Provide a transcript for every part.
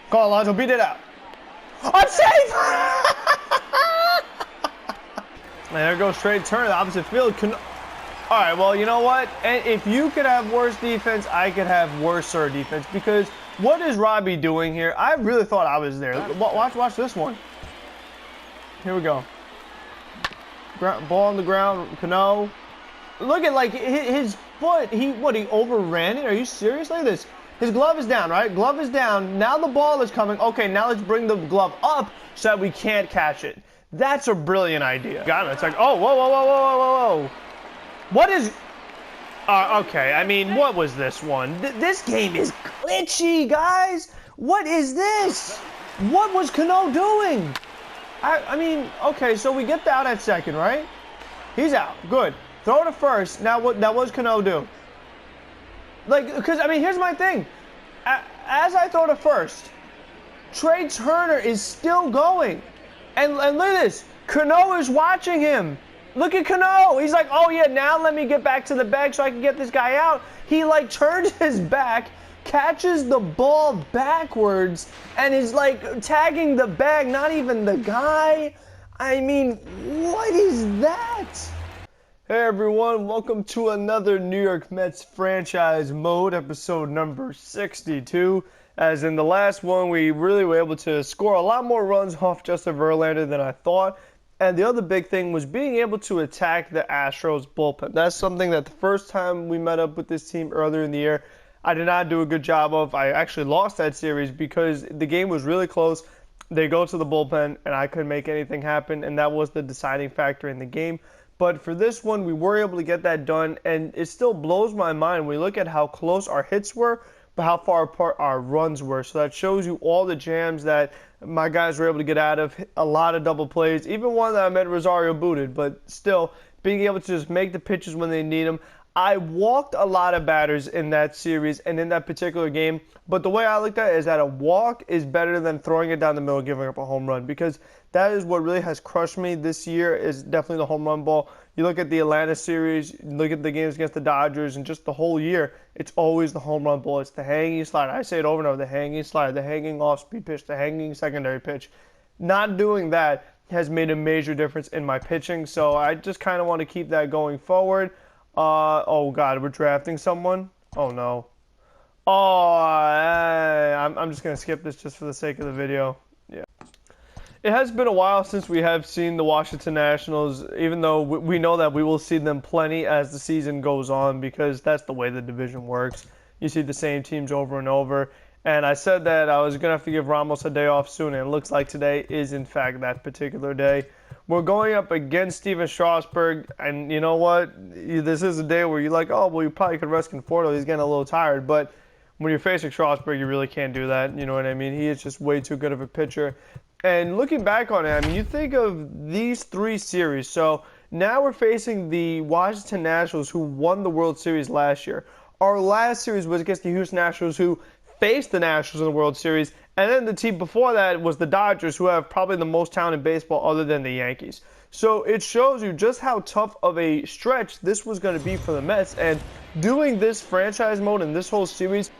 Go on, Alonzo, beat it out. I'm safe! And there goes Trey Turner, the opposite field. All right, well, you know what? And if you could have worse defense, I could have worser defense. Because what is Robbie doing here? I really thought I was there. Watch this one. Here we go. Ball on the ground, Cano. Look at, like, his foot. He overran it? Are you serious? Look at this. His glove is down, right? Glove is down. Now the ball is coming. Okay, now let's bring the glove up so that we can't catch it. That's a brilliant idea. Got it. It's like, oh, whoa, whoa, whoa, whoa, whoa, whoa. What is... okay, I mean, what was this one? This game is glitchy, guys. What is this? What was Cano doing? I mean, okay, so we get the out at second, right? He's out. Good. Throw to first. Now, what does Cano do? Like, because, I mean, here's my thing. As I throw to first, Trey Turner is still going. And look at this. Cano is watching him. Look at Cano. He's like, oh, yeah, now let me get back to the bag so I can get this guy out. He, like, turns his back, catches the ball backwards, and is, like, tagging the bag, not even the guy. I mean, what is that? Hey, everyone. Welcome to another New York Mets franchise mode, episode number 62. As in the last one, we really were able to score a lot more runs off Justin Verlander than I thought. And the other big thing was being able to attack the Astros bullpen. That's something that the first time we met up with this team earlier in the year, I did not do a good job of. I actually lost that series because the game was really close. They go to the bullpen, and I couldn't make anything happen, and that was the deciding factor in the game. But for this one, we were able to get that done, and it still blows my mind when we look at how close our hits were, but how far apart our runs were. So that shows you all the jams that my guys were able to get out of, a lot of double plays, even one that I met Rosario booted, but still being able to just make the pitches when they need them. I walked a lot of batters in that series and in that particular game, but the way I looked at it is that a walk is better than throwing it down the middle, giving up a home run, because that is what really has crushed me this year is definitely the home run ball. You look at the Atlanta series, look at the games against the Dodgers, and just the whole year, it's always the home run ball. It's the hanging slider. I say it over and over, the hanging slider, the hanging off-speed pitch, the hanging secondary pitch. Not doing that has made a major difference in my pitching, so I just kind of want to keep that going forward. Oh, God, we're drafting someone? Oh, no. Oh, I'm just going to skip this just for the sake of the video. Yeah. It has been a while since we have seen the Washington Nationals, even though we know that we will see them plenty as the season goes on because that's the way the division works. You see the same teams over and over. And I said that I was going to have to give Ramos a day off soon, and it looks like today is, in fact, that particular day. We're going up against Steven Strasburg, and you know what? This is a day where you're like, oh, well, you probably could rest Conforto. He's getting a little tired. But when you're facing Strasburg, you really can't do that. You know what I mean? He is just way too good of a pitcher. And looking back on it, I mean, you think of these three series. So now we're facing the Washington Nationals, who won the World Series last year. Our last series was against the Houston Nationals, who faced the Nationals in the World Series. And then the team before that was the Dodgers, who have probably the most talent in baseball other than the Yankees. So it shows you just how tough of a stretch this was going to be for the Mets. And doing this franchise mode in this whole series,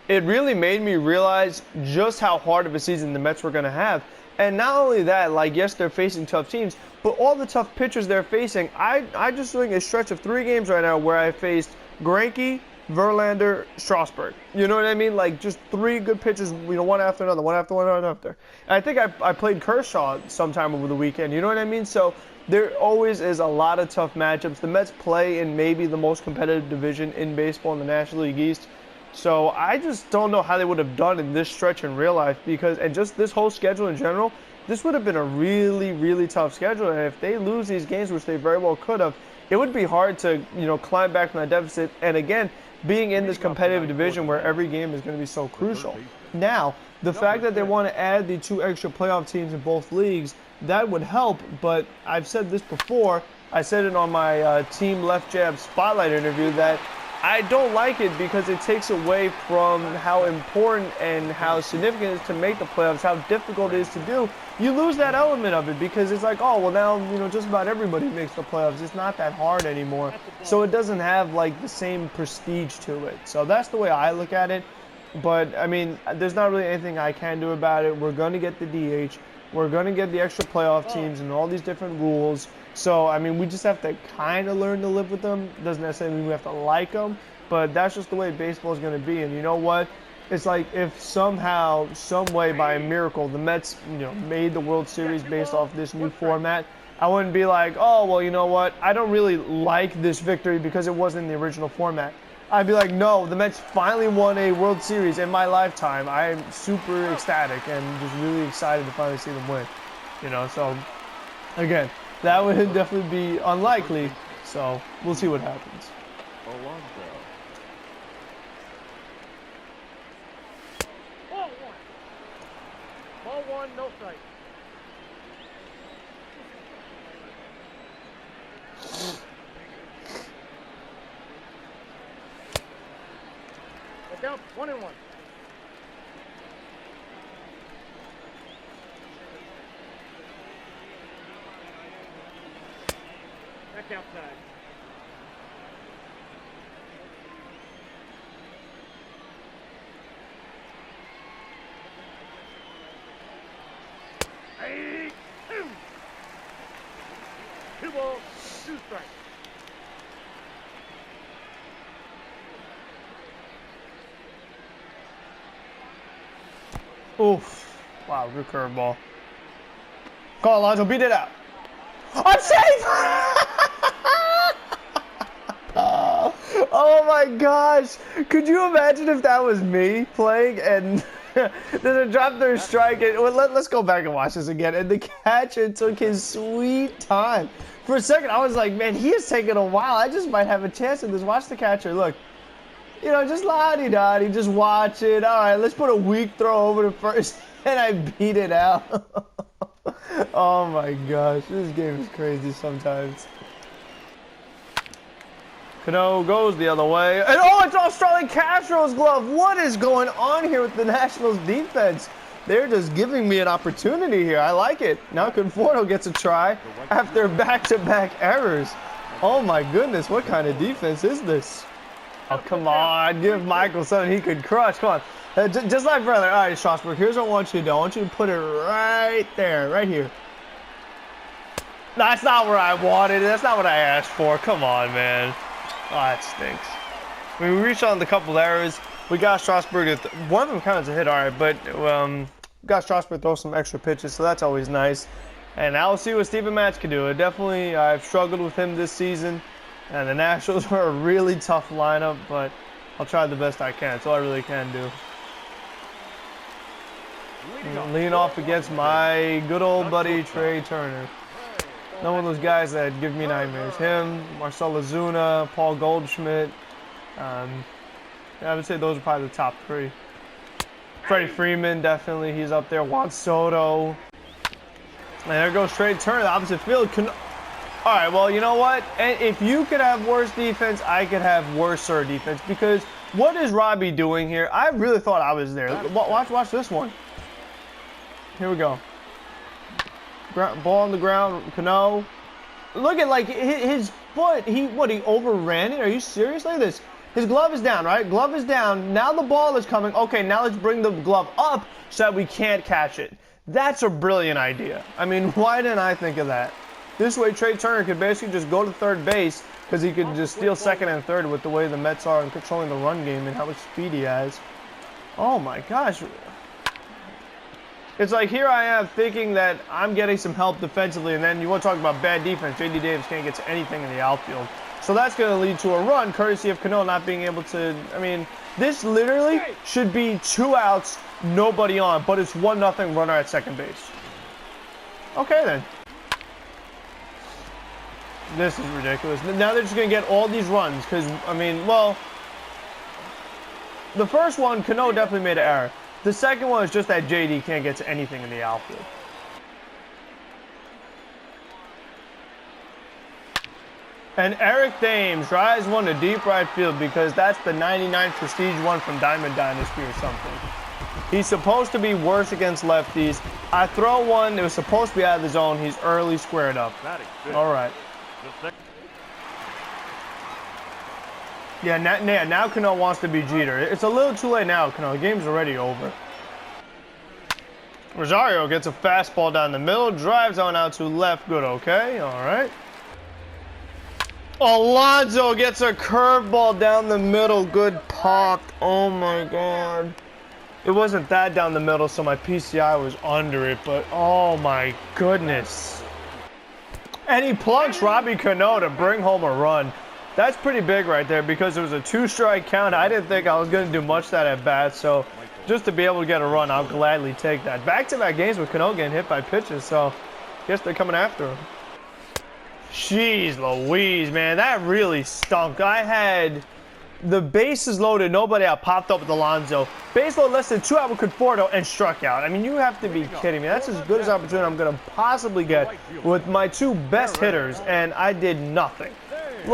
it really made me realize just how hard of a season the Mets were going to have. And not only that, like, yes, they're facing tough teams, but all the tough pitchers they're facing, I just doing a stretch of 3 games right now where I faced Greinke, Verlander, Strasburg. You know what I mean? Like, just 3 good pitches, you know, one after another, one after one after. And I think I played Kershaw sometime over the weekend. You know what I mean? So there always is a lot of tough matchups. The Mets play in maybe the most competitive division in baseball in the National League East. So I just don't know how they would have done in this stretch in real life and just this whole schedule in general, this would have been a really, really tough schedule. And if they lose these games, which they very well could have, it would be hard to, you know, climb back from that deficit. And again, being in this competitive division where every game is going to be so crucial. Now, the fact that they want to add the 2 extra playoff teams in both leagues, that would help. But I've said this before. I said it on my Team Left Jab Spotlight interview that I don't like it because it takes away from how important and how significant it is to make the playoffs, how difficult it is to do. You lose that element of it because it's like, oh, well, now, you know, just about everybody makes the playoffs. It's not that hard anymore. So it doesn't have, like, the same prestige to it. So that's the way I look at it. But, I mean, there's not really anything I can do about it. We're going to get the DH. We're going to get the extra playoff teams and all these different rules. So, I mean, we just have to kind of learn to live with them. Doesn't necessarily mean we have to like them. But that's just the way baseball is going to be. And you know what? It's like if somehow, some way, by a miracle, the Mets, made the World Series based off this new format, I wouldn't be like, oh, well, you know what? I don't really like this victory because it wasn't in the original format. I'd be like, no, the Mets finally won a World Series in my lifetime. I'm super ecstatic and just really excited to finally see them win. So, again, that would definitely be unlikely. So, we'll see what happens. Ball one, no strike. Look out, 1-1. Back outside. Hey, two balls, 2 strikes. Oof. Wow, good curveball. Come on, Alonso, beat it out. I'm safe! Oh my gosh. Could you imagine if that was me playing and there's a drop there strike? Let's go back and watch this again. And the catcher took his sweet time. For a second, I was like, man, he is taking a while. I just might have a chance in this. Watch the catcher. Look. Just la-di-da-di, just watch it. All right, let's put a weak throw over to first, and I beat it out. Oh my gosh, this game is crazy sometimes. Cano goes the other way, and it's Australian Castro's glove. What is going on here with the Nationals defense? They're just giving me an opportunity here. I like it. Now Conforto gets a try after back-to-back errors. Oh my goodness, what kind of defense is this? Oh, come on. Give Michael something he could crush. Come on. Just like brother. All right, Strasburg, here's what I want you to do. I want you to put it right there, right here. That's not where I wanted it. That's not what I asked for. Come on, man. Oh, that stinks. I mean, we reached on the couple errors. We got Strasburg. One of them counts a hit, all right, but got Strasburg throw some extra pitches, so that's always nice. And now we'll see what Steven Matz can do. Definitely, I've struggled with him this season. And the Nationals are a really tough lineup, but I'll try the best I can. That's all I really can do. Lean off against my good old buddy Trey Turner. Not one of those guys that give me nightmares. Him, Marcell Ozuna, Paul Goldschmidt. I would say those are probably the top 3. Freddie Freeman, definitely. He's up there. Juan Soto. And there goes Trey Turner, the opposite field. All right, well, you know what? If you could have worse defense, I could have worser defense. Because what is Robbie doing here? I really thought I was there. Watch this one. Here we go. Ball on the ground. Cano. Look at, like, his foot. He overran it? Are you serious? Look at this. His glove is down, right? Glove is down. Now the ball is coming. Okay, now let's bring the glove up so that we can't catch it. That's a brilliant idea. I mean, why didn't I think of that? This way, Trey Turner could basically just go to third base because he could just steal second and third with the way the Mets are and controlling the run game and how much speed he has. Oh, my gosh. It's like here I am thinking that I'm getting some help defensively, and then you want to talk about bad defense. J.D. Davis can't get to anything in the outfield. So that's going to lead to a run, courtesy of Cano not being able to, I mean, this literally should be 2 outs, nobody on, but it's 1-0 runner at second base. Okay, then. This is ridiculous. Now they're just going to get all these runs because, I mean, well, the first one, Cano definitely made an error. The second one is just that JD can't get to anything in the outfield. And Eric Thames drives one to deep right field because that's the 99 prestige one from Diamond Dynasty or something. He's supposed to be worse against lefties. I throw one. It was supposed to be out of the zone. He's early squared up. All right. Yeah, now Cano wants to be Jeter. It's a little too late now, Cano. The game's already over. Rosario gets a fastball down the middle, drives on out to left. Good, okay. All right. Alonso gets a curveball down the middle. Good pop. Oh, my God. It wasn't that down the middle, so my PCI was under it, but oh, my goodness. And he plugs Robbie Cano to bring home a run. That's pretty big right there because it was a 2-strike count. I didn't think I was going to do much that at bat, so just to be able to get a run, I'll gladly take that. Back-to-back games with Cano getting hit by pitches, so I guess they're coming after him. Jeez Louise, man, that really stunk. I had the bases loaded, nobody out, popped up with Alonso. Base load less than 2 out with Conforto and struck out. I mean, you have to be kidding me. That's as good as opportunity I'm going to possibly get with my 2 best hitters, and I did nothing.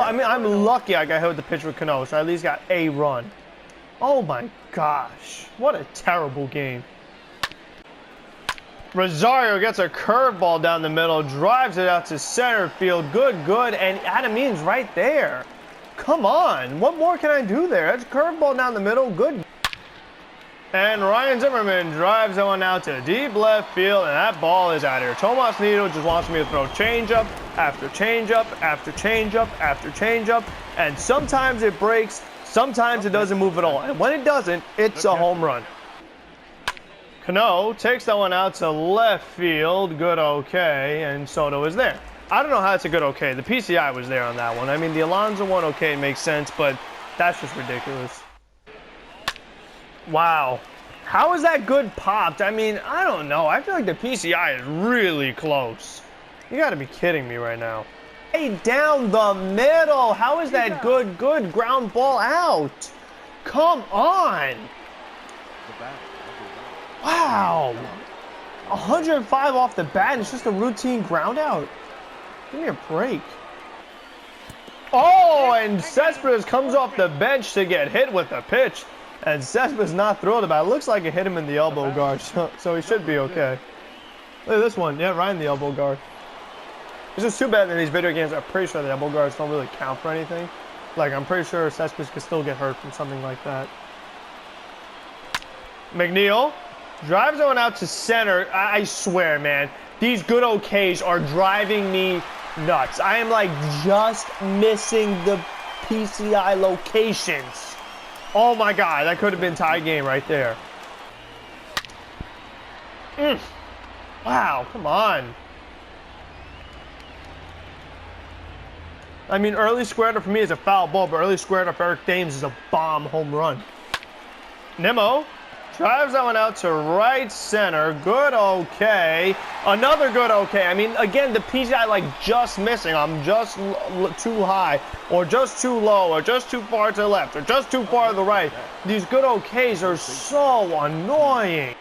I mean, I'm lucky I got hit with the pitch with Cano, so I at least got a run. Oh my gosh, what a terrible game. Rosario gets a curveball down the middle, drives it out to center field. Good, and Adamian's right there. Come on, what more can I do there? That's a curveball down the middle, good. And Ryan Zimmerman drives that one out to deep left field, and that ball is out here. Tomas Nido just wants me to throw changeup after changeup after changeup after changeup, and sometimes it breaks, sometimes it doesn't move at all. And when it doesn't, it's a home run. Cano takes that one out to left field. Good, okay. And Soto is there. I don't know how it's a good okay. The PCI was there on that one. I mean, the Alonso one, okay, makes sense, but that's just ridiculous. Wow. How is that good popped? I mean, I don't know. I feel like the PCI is really close. You got to be kidding me right now. Hey, down the middle. How is that good ground ball out? Come on. Wow, 105 off the bat, and it's just a routine ground out. Give me a break. Oh, and Cespedes comes off the bench to get hit with the pitch, and Cespedes not thrilled about it. Looks like it hit him in the elbow guard, so he should be okay. Look at this one. Yeah, right in the elbow guard. It's just too bad in these video games, I'm pretty sure the elbow guards don't really count for anything. Like, I'm pretty sure Cespedes could still get hurt from something like that. McNeil drives that one out to center. I swear, man, these good okays are driving me nuts. I am like just missing the PCI locations. Oh my God, that could have been tie game right there. Wow, come on. I mean, early squared up for me is a foul ball, but early squared up for Eric Thames is a bomb home run. Nemo drives that one out to right center. Good, okay. Another good, okay. I mean, again, the PCI like just missing. I'm just too high, or just too low, or just too far to the left, or just too far to the right. These good okays are so annoying.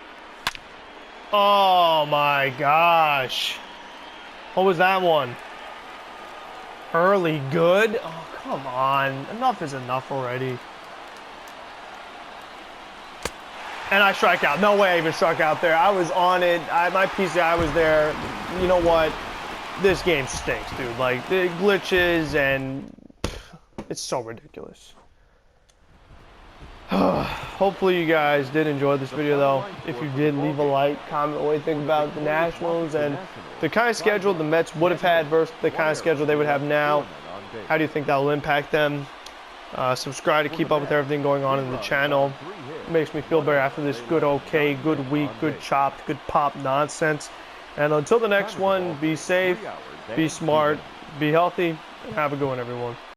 Oh my gosh. What was that one? Early good? Oh, come on. Enough is enough already. And I strike out. No way I even struck out there. I was on it. My PCI was there. You know what? This game stinks, dude. Like, the glitches and it's so ridiculous. Hopefully you guys did enjoy this video, though. If you did, leave a like, comment what you think about the Nationals and the kind of schedule the Mets would have had versus the kind of schedule they would have now. How do you think that will impact them? Subscribe to keep up with everything going on in the channel. It makes me feel better after this good okay, good week, good chopped, good pop nonsense. And until the next one, be safe, be smart, be healthy, and have a good one, everyone.